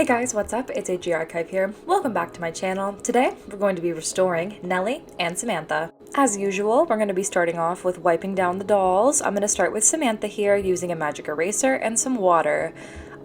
Hey guys, what's up? It's AG Archive here. Welcome back to my channel. Today, we're going to be restoring Nellie and Samantha. As usual, we're going to be starting off with wiping down the dolls. I'm going to start with Samantha here using a magic eraser and some water.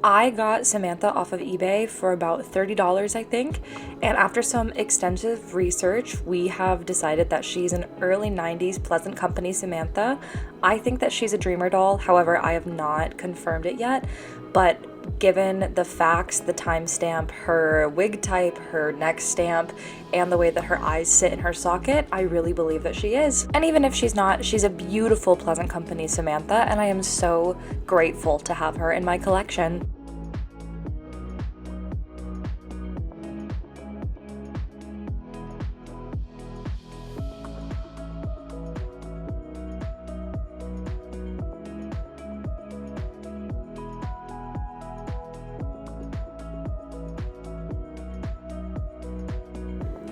I got Samantha off of eBay for about $30, I think, and after some extensive research, we have decided that she's an early 90s Pleasant Company Samantha. I think that she's a dreamer doll, however, I have not confirmed it yet, but given the facts, the timestamp, her wig type, her neck stamp, and the way that her eyes sit in her socket, I really believe that she is. And even if she's not, she's a beautiful Pleasant Company Samantha, and I am so grateful to have her in my collection.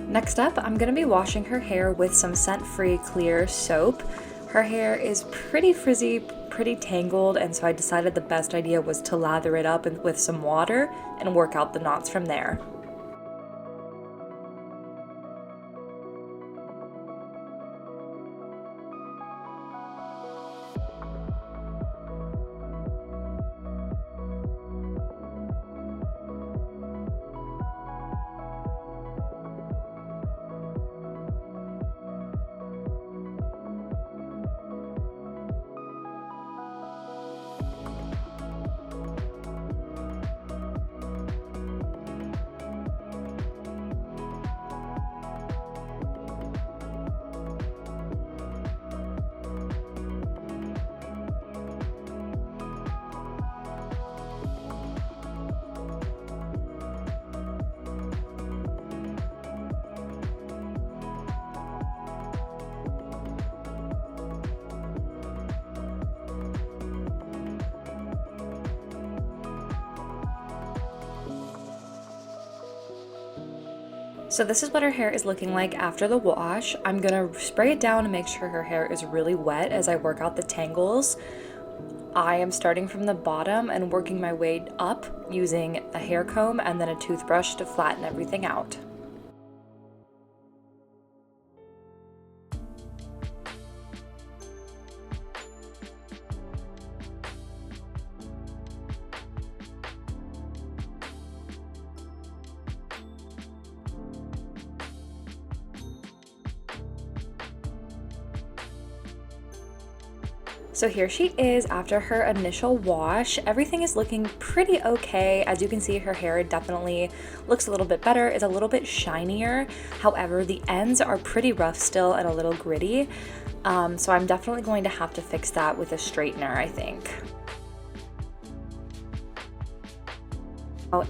Next up, I'm going to be washing her hair with some scent-free clear soap. Her hair is pretty frizzy, pretty tangled, and so I decided the best idea was to lather it up with some water and work out the knots from there. So this is what her hair is looking like after the wash. I'm gonna spray it down and make sure her hair is really wet as I work out the tangles. I am starting from the bottom and working my way up using a hair comb and then a toothbrush to flatten everything out. So here she is after her initial wash. Everything is looking pretty okay. As you can see, her hair definitely looks a little bit better. It's a little bit shinier. However, the ends are pretty rough still and a little gritty. So I'm definitely going to have to fix that with a straightener, I think.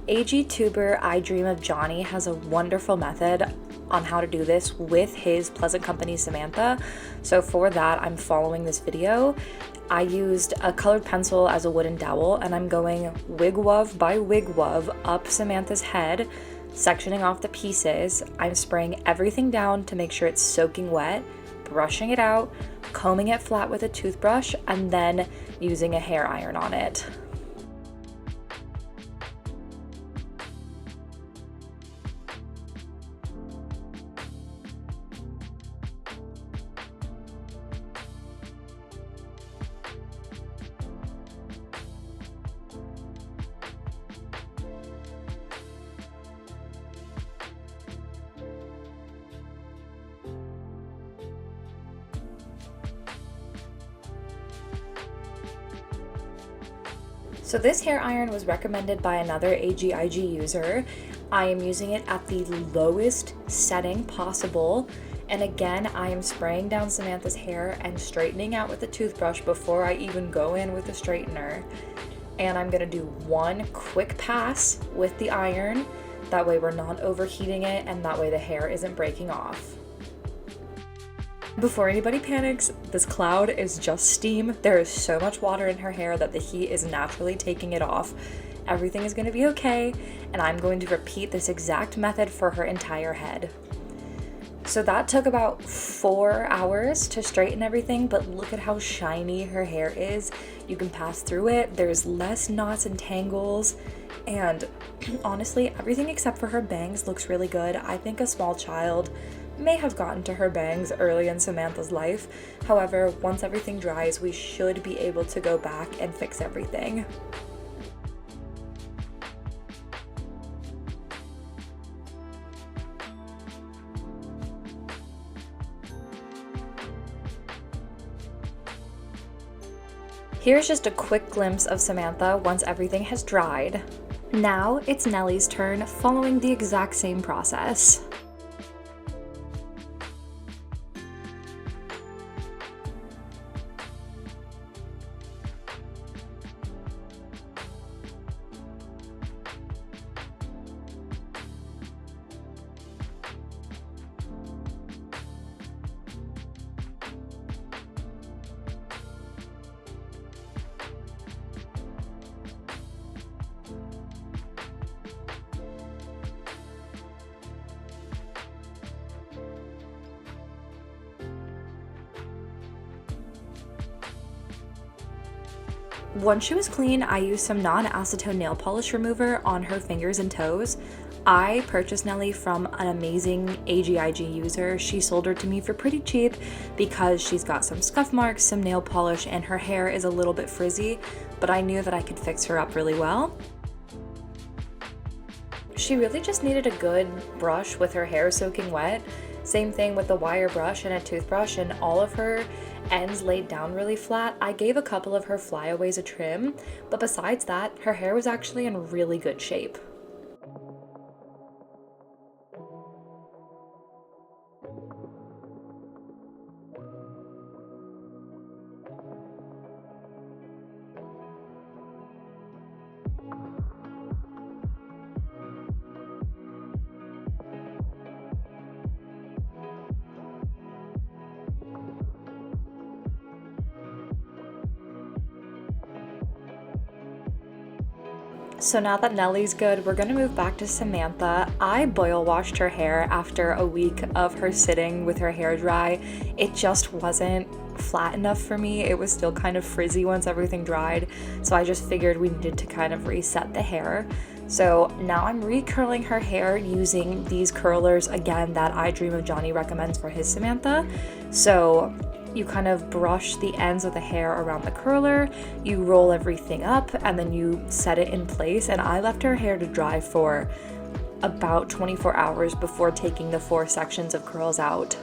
AG Tuber I Dream of Johnny has a wonderful method on how to do this with his Pleasant Company Samantha. So for that, I'm following this video. I used a colored pencil as a wooden dowel, and I'm going wig wove by wig wove up Samantha's head, sectioning off the pieces. I'm spraying everything down to make sure it's soaking wet, brushing it out, combing it flat with a toothbrush, and then using a hair iron on it. So this hair iron was recommended by another AGIG user. I am using it at the lowest setting possible. And again, I am spraying down Samantha's hair and straightening out with a toothbrush before I even go in with the straightener. And I'm gonna do one quick pass with the iron. That way we're not overheating it, and that way the hair isn't breaking off. Before anybody panics, this cloud is just steam. There is so much water in her hair that the heat is naturally taking it off. Everything is going to be okay, and I'm going to repeat this exact method for her entire head. So that took about 4 hours to straighten everything, but look at how shiny her hair is. You can pass through it, there's less knots and tangles, and honestly, everything except for her bangs looks really good. I think a small child may have gotten to her bangs early in Samantha's life. However, once everything dries, we should be able to go back and fix everything. Here's just a quick glimpse of Samantha once everything has dried. Now it's Nellie's turn, following the exact same process. Once she was clean, I used some non-acetone nail polish remover on her fingers and toes. I purchased Nellie from an amazing AGIG user. She sold her to me for pretty cheap because she's got some scuff marks, some nail polish, and her hair is a little bit frizzy, but I knew that I could fix her up really well. She really just needed a good brush with her hair soaking wet. Same thing with the wire brush and a toothbrush, and all of her ends laid down really flat. I gave a couple of her flyaways a trim, but besides that, her hair was actually in really good shape. So now that Nellie's good, we're gonna move back to Samantha. I boil washed her hair after a week of her sitting with her hair dry. It just wasn't flat enough for me. It was still kind of frizzy once everything dried. So I just figured we needed to kind of reset the hair. So now I'm recurling her hair using these curlers, again, that I Dream of Johnny recommends for his Samantha. So you kind of brush the ends of the hair around the curler, you roll everything up, and then you set it in place. And I left her hair to dry for about 24 hours before taking the 4 sections of curls out.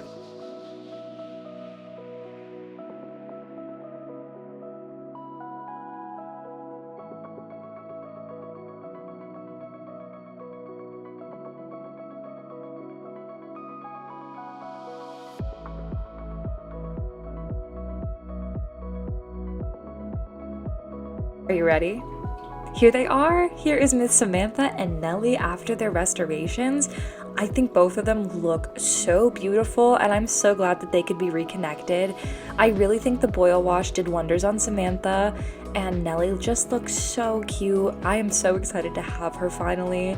Are you ready? Here they are. Here is Miss Samantha and Nellie after their restorations. I think both of them look so beautiful, and I'm so glad that they could be reconnected. I really think the boil wash did wonders on Samantha, and Nellie just looks so cute. I am so excited to have her finally.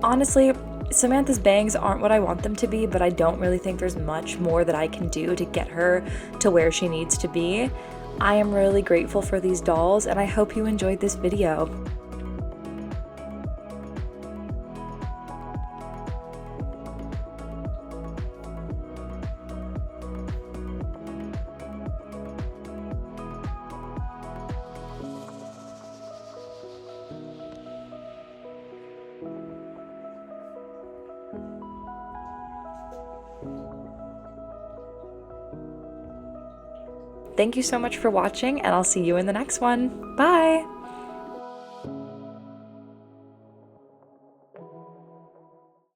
Honestly, Samantha's bangs aren't what I want them to be, but I don't really think there's much more that I can do to get her to where she needs to be. I am really grateful for these dolls, and I hope you enjoyed this video. Thank you so much for watching, and I'll see you in the next one. Bye!